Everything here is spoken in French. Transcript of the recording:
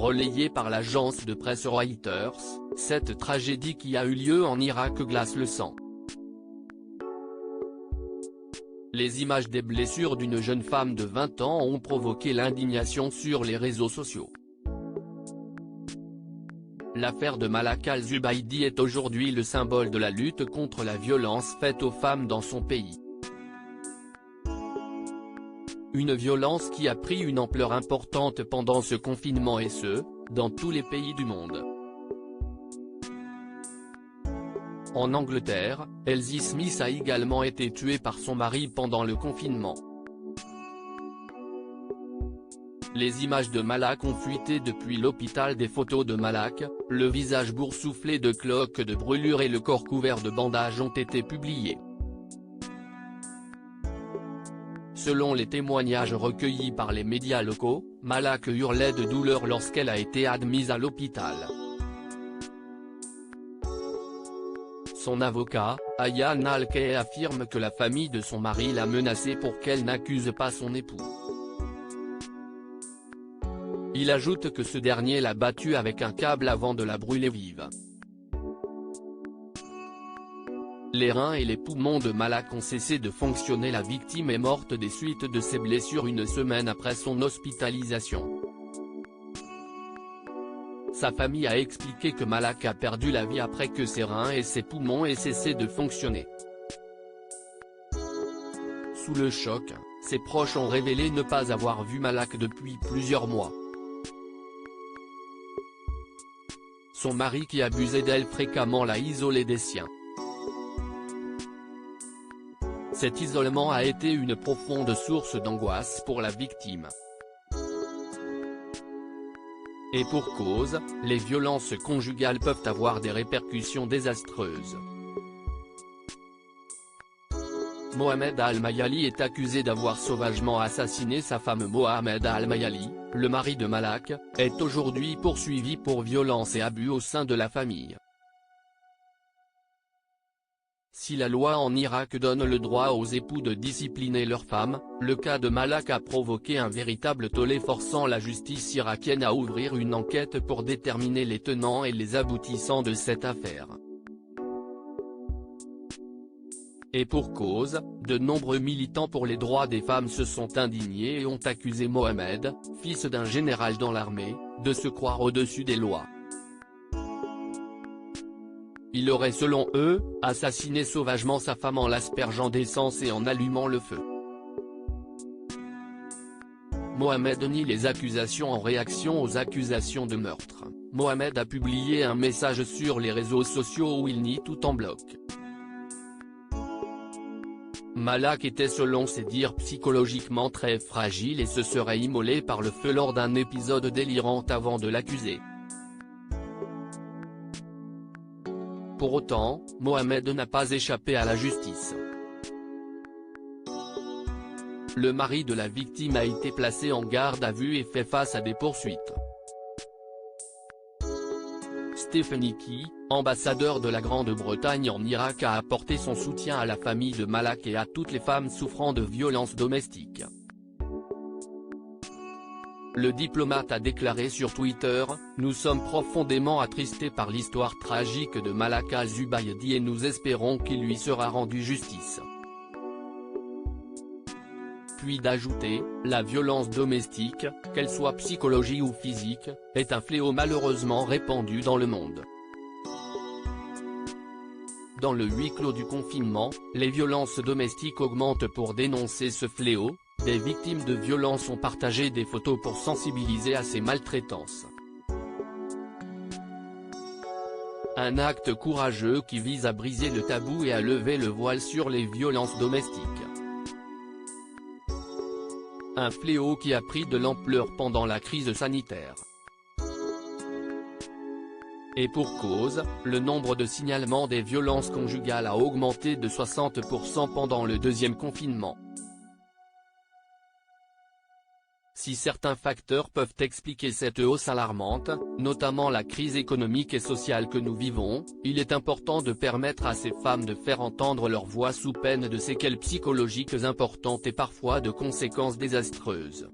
Relayée par l'agence de presse Reuters, cette tragédie qui a eu lieu en Irak glace le sang. Les images des blessures d'une jeune femme de 20 ans ont provoqué l'indignation sur les réseaux sociaux. L'affaire de Malak Al-Zubaydi est aujourd'hui le symbole de la lutte contre la violence faite aux femmes dans son pays. Une violence qui a pris une ampleur importante pendant ce confinement et ce, dans tous les pays du monde. En Angleterre, Elsie Smith a également été tuée par son mari pendant le confinement. Les images de Malak ont fuité depuis l'hôpital. Des photos de Malak, le visage boursouflé de cloques de brûlure et le corps couvert de bandages ont été publiées. Selon les témoignages recueillis par les médias locaux, Malak hurlait de douleur lorsqu'elle a été admise à l'hôpital. Son avocat, Ayaan Al-Khaï, affirme que la famille de son mari l'a menacée pour qu'elle n'accuse pas son époux. Il ajoute que ce dernier l'a battue avec un câble avant de la brûler vive. Les reins et les poumons de Malak ont cessé de fonctionner. La victime est morte des suites de ses blessures une semaine après son hospitalisation. Sa famille a expliqué que Malak a perdu la vie après que ses reins et ses poumons aient cessé de fonctionner. Sous le choc, ses proches ont révélé ne pas avoir vu Malak depuis plusieurs mois. Son mari qui abusait d'elle fréquemment l'a isolée des siens. Cet isolement a été une profonde source d'angoisse pour la victime. Et pour cause, les violences conjugales peuvent avoir des répercussions désastreuses. Mohamed Al-Mayali est accusé d'avoir sauvagement assassiné sa femme. Mohamed Al-Mayali, le mari de Malak, est aujourd'hui poursuivi pour violence et abus au sein de la famille. Si la loi en Irak donne le droit aux époux de discipliner leurs femmes, le cas de Malak a provoqué un véritable tollé forçant la justice irakienne à ouvrir une enquête pour déterminer les tenants et les aboutissants de cette affaire. Et pour cause, de nombreux militants pour les droits des femmes se sont indignés et ont accusé Mohamed, fils d'un général dans l'armée, de se croire au-dessus des lois. Il aurait selon eux, assassiné sauvagement sa femme en l'aspergeant d'essence et en allumant le feu. Mohamed nie les accusations. En réaction aux accusations de meurtre, Mohamed a publié un message sur les réseaux sociaux où il nie tout en bloc. Malak était selon ses dires psychologiquement très fragile et se serait immolé par le feu lors d'un épisode délirant avant de l'accuser. Pour autant, Mohamed n'a pas échappé à la justice. Le mari de la victime a été placé en garde à vue et fait face à des poursuites. Stephanie Key, ambassadeur de la Grande-Bretagne en Irak, a apporté son soutien à la famille de Malak et à toutes les femmes souffrant de violences domestiques. Le diplomate a déclaré sur Twitter « Nous sommes profondément attristés par l'histoire tragique de Malak Al-Zubaydi et nous espérons qu'il lui sera rendu justice. » Puis d'ajouter « La violence domestique, qu'elle soit psychologique ou physique, est un fléau malheureusement répandu dans le monde. » Dans le huis clos du confinement, les violences domestiques augmentent. Pour dénoncer ce fléau, des victimes de violences ont partagé des photos pour sensibiliser à ces maltraitances. Un acte courageux qui vise à briser le tabou et à lever le voile sur les violences domestiques. Un fléau qui a pris de l'ampleur pendant la crise sanitaire. Et pour cause, le nombre de signalements des violences conjugales a augmenté de 60% pendant le deuxième confinement. Si certains facteurs peuvent expliquer cette hausse alarmante, notamment la crise économique et sociale que nous vivons, il est important de permettre à ces femmes de faire entendre leur voix sous peine de séquelles psychologiques importantes et parfois de conséquences désastreuses.